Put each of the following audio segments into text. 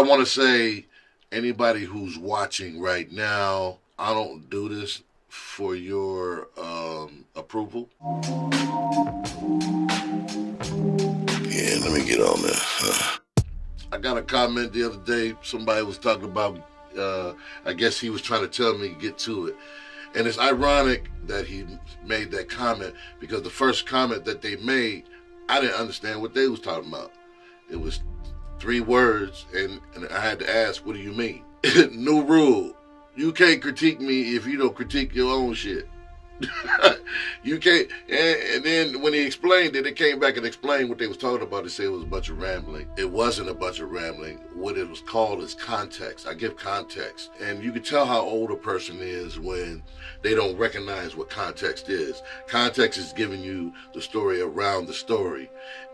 want to say, anybody who's watching right now, I don't do this for your approval. Yeah, let me get on there. I got a comment the other day. Somebody was talking about, I guess he was trying to tell me to get to it. And it's ironic that he made that comment because the first comment that they made, I didn't understand what they was talking about. It was 3 words, and I had to ask, what do you mean? New rule. You can't critique me if you don't critique your own shit. You can't. And then when he explained it, they came back and explained what they was talking about. They said it was a bunch of rambling. It wasn't a bunch of rambling. What it was called is context. I give context. And you can tell how old a person is when they don't recognize what context is. Context is giving you the story around the story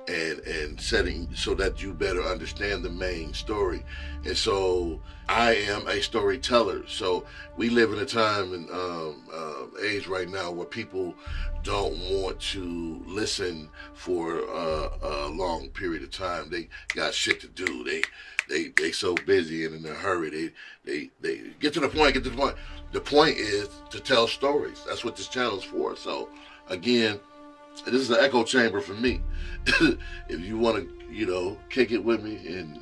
and setting so that you better understand the main story. And so I am a storyteller. So we live in a time and age right now where people don't want to listen for a long period of time. They got shit to do. They so busy and in a hurry. They get to the point. The point is to tell stories. That's what this channel's for. So again, this is an echo chamber for me. If you want to, kick it with me and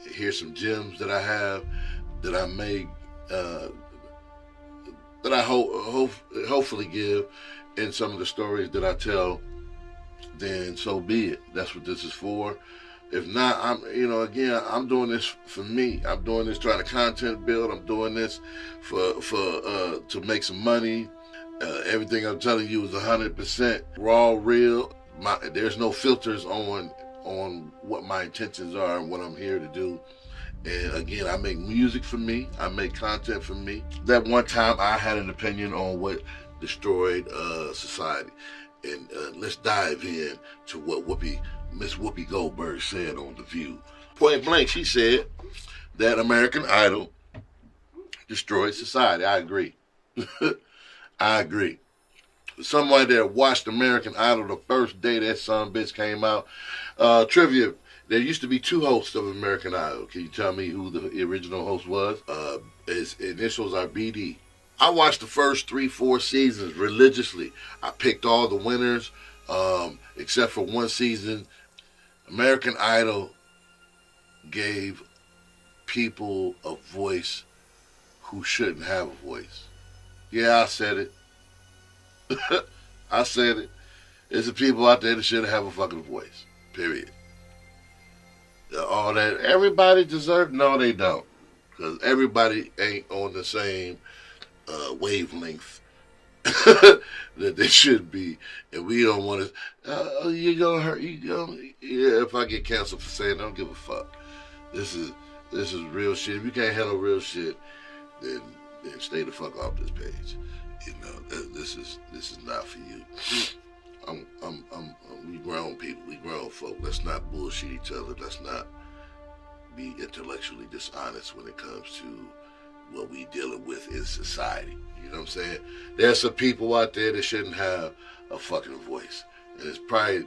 hear some gems that I have, that I may, that I hopefully give in some of the stories that I tell, then so be it. That's what this is for. If not, I'm doing this for me. I'm doing this trying to content build. I'm doing this to make some money. Everything I'm telling you is 100% raw, real. There's no filters on what my intentions are and what I'm here to do. And again, I make music for me. I make content for me. That one time I had an opinion on what destroyed society. And let's dive in to what Miss Whoopi Goldberg said on The View. Point blank, she said that American Idol destroyed society. I agree. I agree. Someone that watched American Idol the first day that son bitch came out. Trivia, there used to be 2 hosts of American Idol. Can you tell me who the original host was? His initials are BD. I watched the first 3-4 seasons religiously. I picked all the winners, except for one season. American Idol gave people a voice who shouldn't have a voice. Yeah, I said it. I said it. There's some people out there that shouldn't have a fucking voice. Period. All that everybody deserves? No, they don't. Because everybody ain't on the same wavelength that they should be. And we don't want to, you're going to hurt, yeah, if I get canceled for saying I don't give a fuck. This is real shit. If you can't handle real shit, then stay the fuck off this page. This is not for you. We grown people, we grown folk. Let's not bullshit each other. Let's not be intellectually dishonest when it comes to what we dealing with in society. You know what I'm saying? There's some people out there that shouldn't have a fucking voice. And it's probably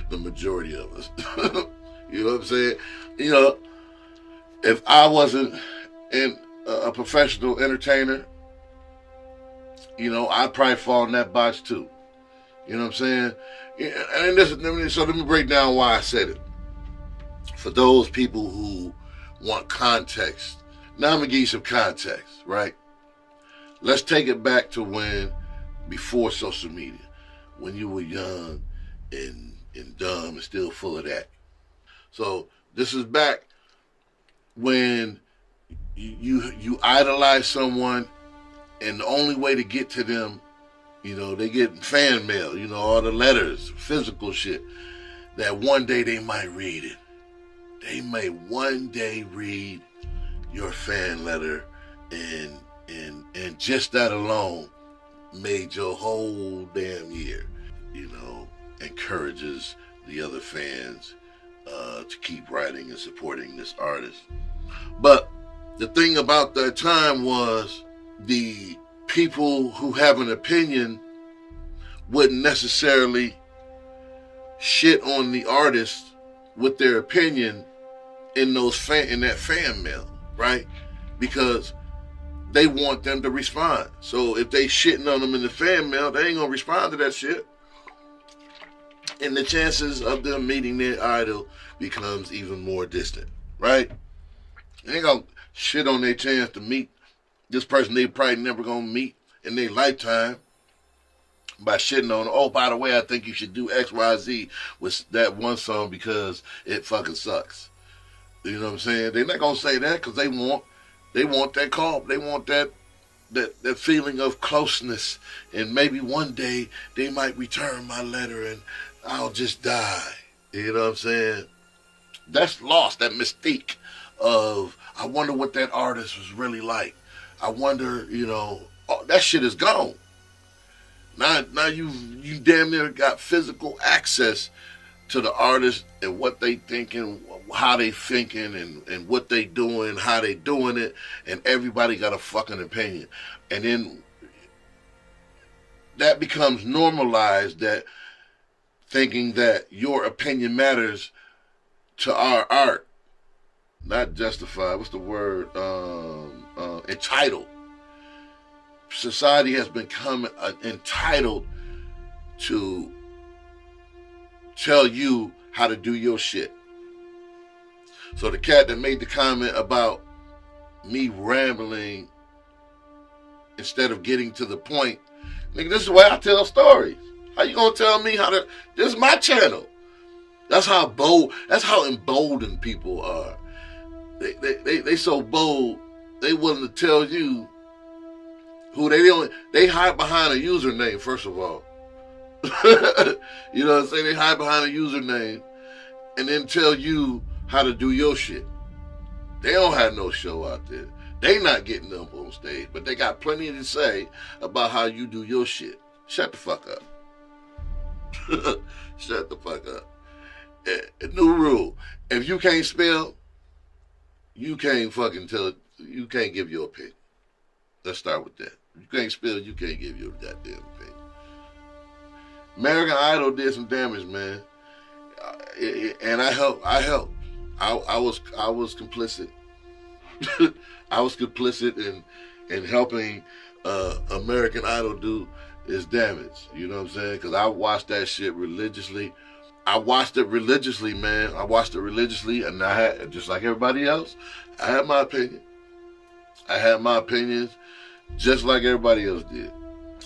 the majority of us. You know what I'm saying? If I wasn't a professional entertainer, I'd probably fall in that box too. You know what I'm saying? And so let me break down why I said it. For those people who want context, now I'm going to give you some context, right? Let's take it back to before social media, when you were young and dumb and still full of that. So this is back when you idolize someone, and the only way to get to them, they get fan mail, all the letters, physical shit, that one day they might read it. They may one day read your fan letter, and just that alone made your whole damn year. Encourages the other fans to keep writing and supporting this artist. But the thing about that time was the people who have an opinion wouldn't necessarily shit on the artist with their opinion in that fan mail, right? Because they want them to respond. So if they shitting on them in the fan mail, they ain't gonna respond to that shit. And the chances of them meeting their idol becomes even more distant, right? They ain't gonna shit on their chance to meet this person they probably never gonna meet in their lifetime by shitting on, oh, by the way, I think you should do X, Y, Z with that one song because it fucking sucks. You know what I'm saying? They're not gonna say that because they want that call. They want that feeling of closeness, and maybe one day they might return my letter and I'll just die. You know what I'm saying? That's lost, that mystique of, I wonder what that artist was really like. I wonder, that shit is gone. Now you damn near got physical access to the artist and what they thinking, how they thinking, and what they doing, how they doing it, and everybody got a fucking opinion. And then that becomes normalized, that thinking that your opinion matters to our art. Not justified, what's the word? Entitled. Society has become entitled to tell you how to do your shit. So the cat that made the comment about me rambling instead of getting to the point, nigga, this is the way I tell stories. How you gonna tell me how to? This is my channel. That's how emboldened people are. They so bold, they willing to tell you who they hide behind a username, first of all. You know what I'm saying? They hide behind a username and then tell you how to do your shit. They don't have no show out there. They not getting up on stage, but they got plenty to say about how you do your shit. Shut the fuck up. Shut the fuck up. New rule. If you can't spell, you can't you can't give your opinion. Let's start with that. If you can't spell, you can't give your goddamn opinion. American Idol did some damage, man. And I helped. I was complicit. I was complicit in helping American Idol do its damage. You know what I'm saying? Because I watched that shit religiously. I watched it religiously, man. I watched it religiously, and I had, just like everybody else, I had my opinion. I had my opinions just like everybody else did.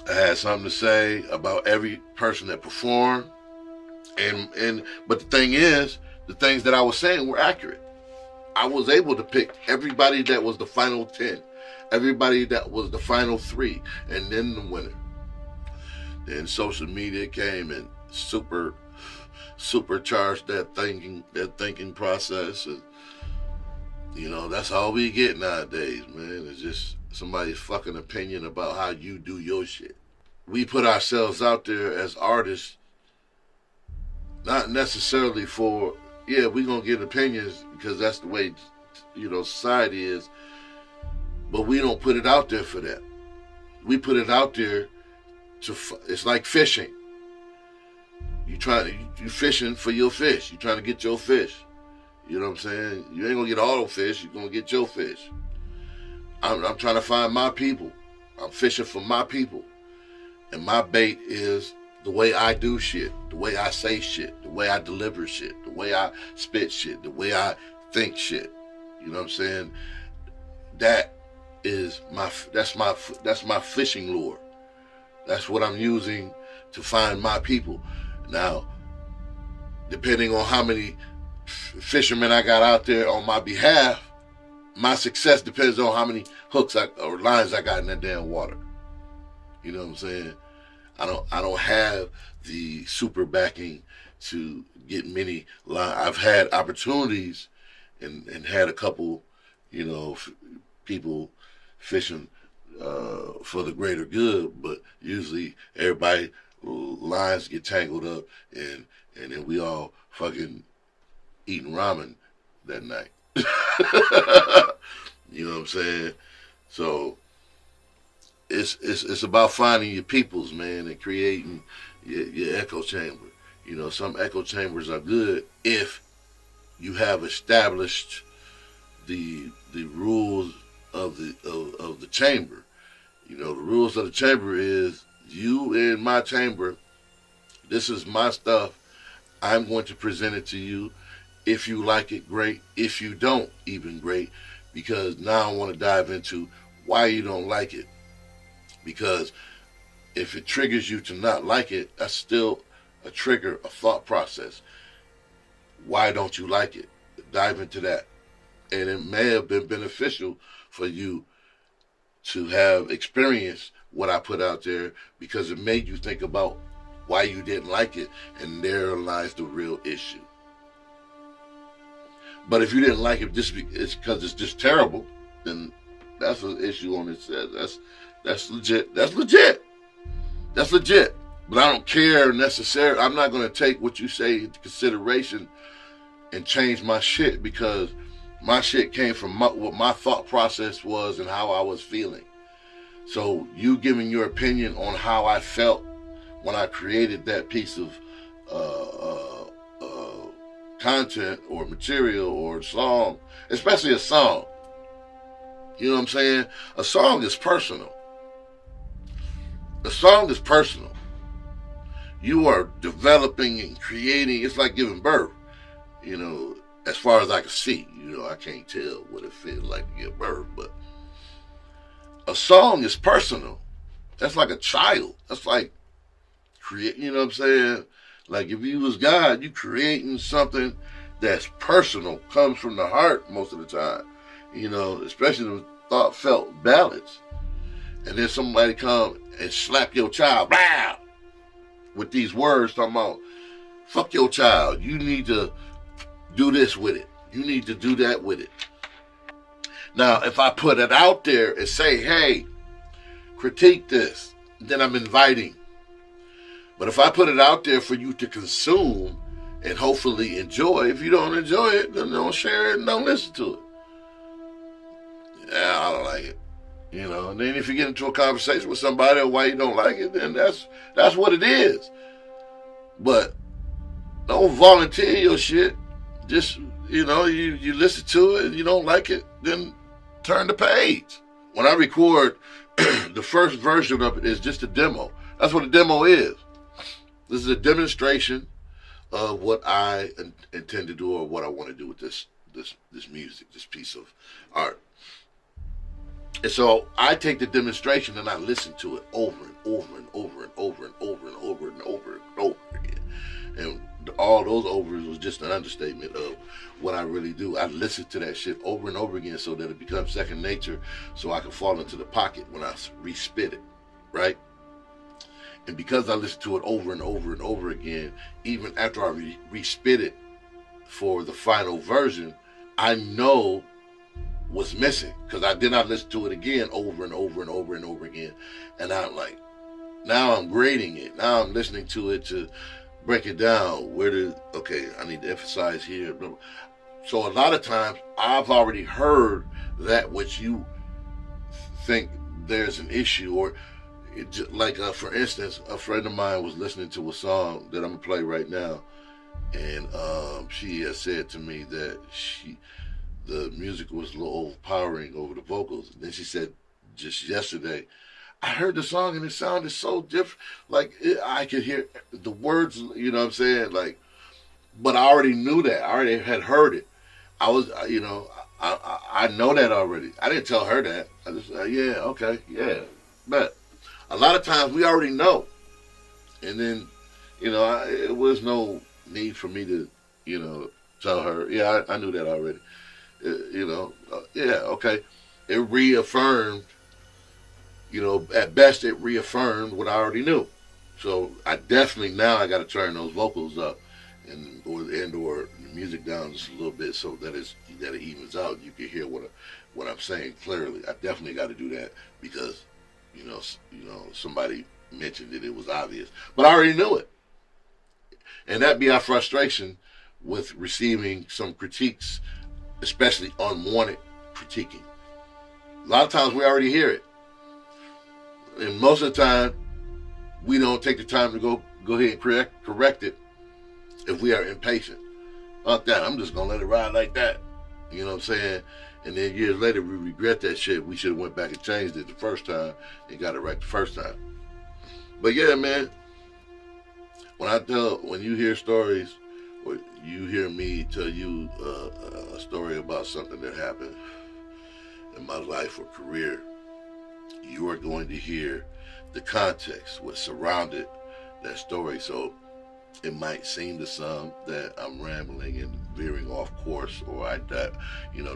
I had something to say about every person that performed. But the thing is, the things that I was saying were accurate. I was able to pick everybody that was the final 10, everybody that was the final 3, and then the winner. Then social media came and supercharged that thinking process. And, that's all we get nowadays, man. It's just somebody's fucking opinion about how you do your shit. We put ourselves out there as artists, not necessarily for, yeah, we're going to get opinions because that's the way, society is. But we don't put it out there for that. We put it out there it's like fishing. You fishing for your fish. You trying to get your fish. You know what I'm saying? You ain't going to get all the fish. You're going to get your fish. I'm trying to find my people. I'm fishing for my people. And my bait is the way I do shit, the way I say shit, the way I deliver shit, the way I spit shit, the way I think shit. You know what I'm saying? That's my fishing lure. That's what I'm using to find my people. Now, depending on how many fishermen I got out there on my behalf, my success depends on how many hooks or lines I got in that damn water. You know what I'm saying? I don't have the super backing to get many lines. I've had opportunities and had a couple, people fishing for the greater good, but usually everybody lines get tangled up and then we all fucking eating ramen that night. You know what I'm saying? So it's about finding your peoples, man, and creating your echo chamber. Some echo chambers are good if you have established the rules of the chamber. You know, the rules of the chamber is you in my chamber. This is my stuff. I'm going to present it to you. If you like it, great. If you don't, even great. Because now I want to dive into why you don't like it. Because if it triggers you to not like it, that's still a trigger, a thought process. Why don't you like it? Dive into that. And it may have been beneficial for you to have experienced what I put out there, because it made you think about why you didn't like it, and there lies the real issue. But if you didn't like it just it's because it's just terrible, then that's an issue on its head. That's legit. That's legit. That's legit. But I don't care necessarily. I'm not going to take what you say into consideration and change my shit, because my shit came from what my thought process was and how I was feeling. So you giving your opinion on how I felt when I created that piece of content or material or song, especially a song. You know what I'm saying? A song is personal. A song is personal. You are developing and creating. It's like giving birth. You know, as far as I can see, you know, I can't tell what it feels like to give birth, but a song is personal. That's like a child. That's like you know what I'm saying? Like if you was God, you creating something that's personal, comes from the heart most of the time. You know, especially the thought felt ballads. And then somebody come and slap your child, blah, with these words talking about, fuck your child. You need to do this with it. You need to do that with it. Now, if I put it out there and say, hey, critique this, then I'm inviting. But if I put it out there for you to consume and hopefully enjoy, if you don't enjoy it, then don't share it and don't listen to it. Yeah, I don't like it. You know, and then if you get into a conversation with somebody on why you don't like it, then that's what it is. But don't volunteer your shit. Just, you know, you listen to it and you don't like it, then turn the page. When I record, the first version of it is just a demo. That's what a demo is. This is a demonstration of what I intend to do or what I want to do with this music, this piece of art. And so I take the demonstration and I listen to it over and over and over and over and over and over and over and over again. And all those overs was just an understatement of what I really do. I listen to that shit over and over again so that it becomes second nature, so I can fall into the pocket when I re-spit it, right? And because I listen to it over and over and over again, even after I re-spit it for the final version, I know what's missing, because I did not listen to it again over and over and over and over again. And I'm like, now I'm grading it. Now I'm listening to it to break it down. Okay, I need to emphasize here. So a lot of times I've already heard that which you think there's an issue, or like for instance, a friend of mine was listening to a song that I'm gonna play right now, and she has said to me that the music was a little overpowering over the vocals. And then she said just yesterday, I heard the song and it sounded so different. Like I could hear the words, you know what I'm saying? Like, but I already knew that. I already had heard it. I was, you know, I know that already. I didn't tell her that. I just, yeah, okay, yeah. But a lot of times we already know. And then, you know, it was no need for me to, you know, tell her, yeah, I knew that already. You know, yeah, okay. It reaffirmed, you know, at best it reaffirmed what I already knew. So I definitely now I got to turn those vocals up or the music down just a little bit so that it evens out. You can hear what I'm saying clearly. I definitely got to do that because, you know, somebody mentioned that it was obvious, but I already knew it, and that'd be our frustration with receiving some critiques, especially unwanted critiquing. A lot of times we already hear it. And most of the time, we don't take the time to go ahead and correct it if we are impatient. Fuck that, I'm just going to let it ride like that. You know what I'm saying? And then years later, we regret that shit. We should have went back and changed it the first time and got it right the first time. But yeah, man, when you hear stories, or you hear me tell you a story about something that happened in my life or career, you are going to hear the context, what surrounded that story. So it might seem to some that I'm rambling and veering off course, or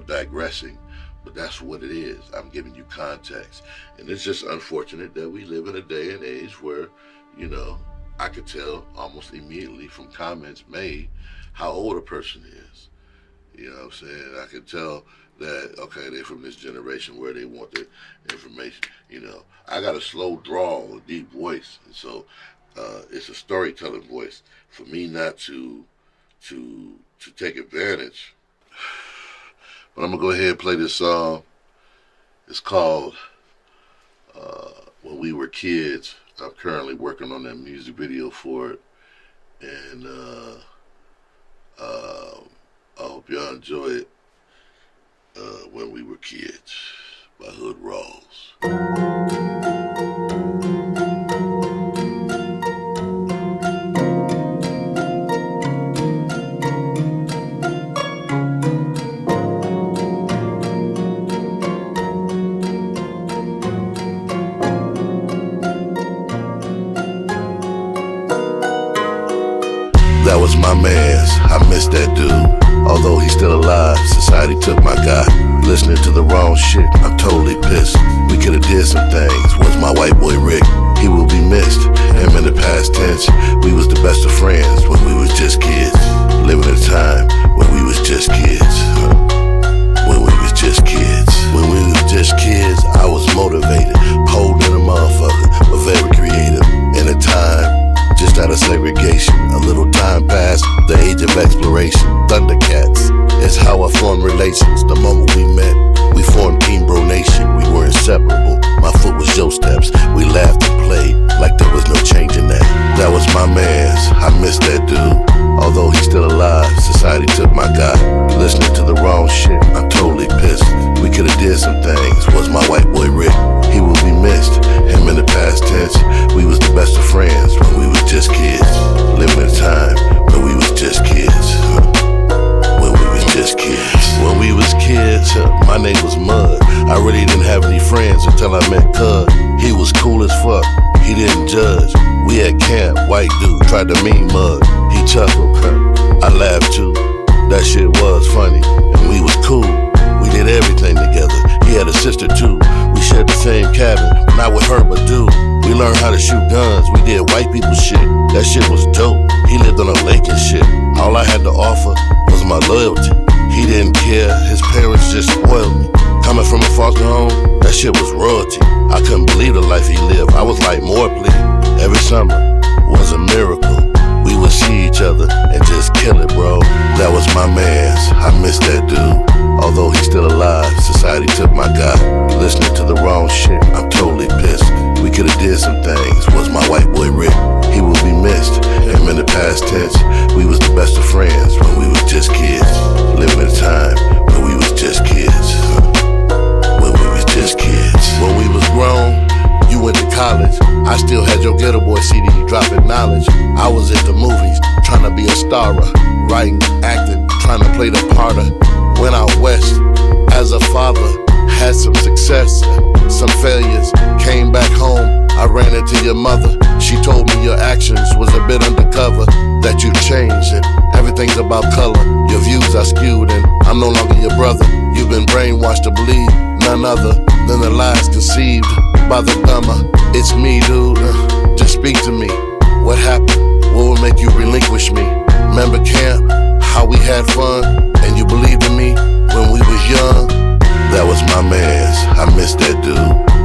digressing, but that's what it is. I'm giving you context. And it's just unfortunate that we live in a day and age where, I could tell almost immediately from comments made how old a person is. You know what I'm saying? I could tell that, okay, they're from this generation where they want the information. I got a slow drawl, a deep voice, and so it's a storytelling voice for me not to take advantage. But I'm gonna go ahead and play this song. It's called When We Were Kids. I'm currently working on that music video for it, and I hope y'all enjoy it. When We Were Kids by Hood Rawlz. That was my man's, I miss that dude. Although he's still alive, society took my guy. Listening to the wrong shit, I'm totally pissed. We could've did some things, was my white boy Rick. He will be missed, him in the past tense. We was the best of friends when we was just kids. Living in a time when we was just kids. When we was just kids. When we was just kids, I was motivated. Cold than a motherfucker, but very creative. In a time just out of segregation, a little time passed, the age of exploration. Thundercats is how I formed relations. The moment we met, we formed Team Bro Nation. We were inseparable. My foot was your steps. We laughed and played like there was no changing that. That was my man's. I miss that dude. Although he's still alive, society took my guy. Listening to the wrong shit, I'm totally pissed. We could've did some things. Was my white boy Rick? He will be missed. Him in the past tense. We was the best of friends when we was just kids. Living in a time when we was just kids. When we was just kids. When we was kids, my name was Mud. I really didn't have any friends until I met Cud. He was cool as fuck. He didn't judge. We at camp, white dude tried to mean Mud. He chuckled. I laughed too. That shit was funny. And we was cool. We did everything together. He had a sister too. We shared the same cabin. Not with her, but dude. We learned how to shoot guns. We did white people shit. That shit was dope. He lived on a lake and shit. All I had to offer was my loyalty. He didn't care. His parents just spoiled me. Coming from a foster home, that shit was royalty. I couldn't believe the life he lived. I was like Morpley. Every summer was a miracle. We would see each other and just kill it, bro. That was my man's. I miss that dude. Although he's still alive, society took my guy. Listening to the wrong shit, I'm totally pissed. We could've did some things. Was my white boy Rick? He will be missed. Him in the past tense. We was the best of friends when we was just kids. Living in a time when we was just kids. When we was just kids. When we was grown, you went to college. I still had your Ghetto Boy CD dropping knowledge. I was at the movies, trying to be a starer. Writing, acting, trying to play the part of. Went out west as a father. Had some success, some failures. Came back home, I ran into your mother. She told me your actions was a bit undercover. That you changed and everything's about color. Your views are skewed and I'm no longer your brother. You've been brainwashed to believe none other than the lies conceived by the dumber. It's me, dude. Just speak to me. What happened? What would make you relinquish me? Remember camp? How we had fun? And you believed in me when we was young? That was my man's. I miss that dude.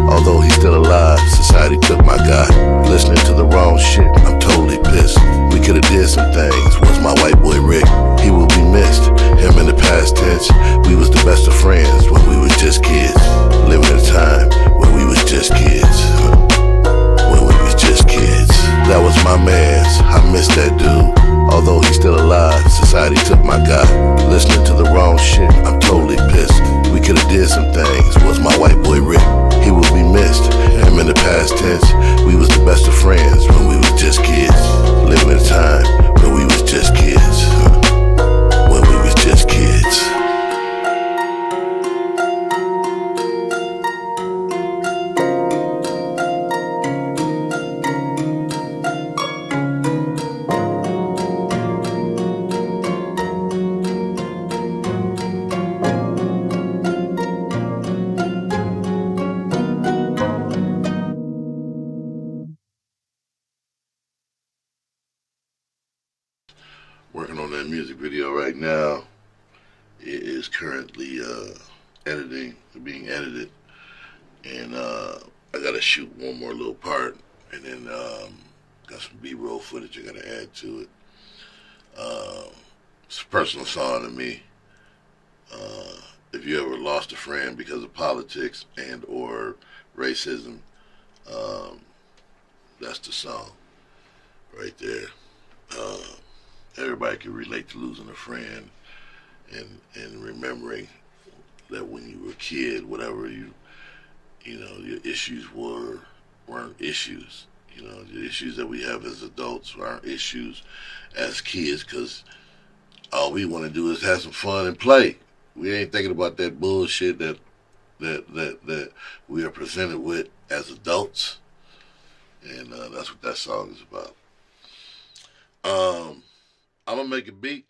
Although he's still alive, society took my guy. Listening to the wrong shit, I'm totally pissed. We could've did some things. Was my white boy Rick? He will be missed. Him in the past tense. We was the best of friends when we was just kids. Living in a time when we was just kids. When we was just kids. That was my man's. I miss that dude. Although he's still alive, society took my guy. Listening to the wrong shit, I'm totally right now. It is currently being edited, and I gotta shoot one more little part, and then got some B-roll footage I gotta add to it. It's a personal song to me. If you ever lost a friend because of politics and or racism, that's the song right there. Everybody can relate to losing a friend and remembering that when you were a kid, whatever you know, your issues weren't issues. You know, the issues that we have as adults aren't issues as kids, because all we want to do is have some fun and play. We ain't thinking about that bullshit that we are presented with as adults, and that's what that song is about. I'm gonna make a beat.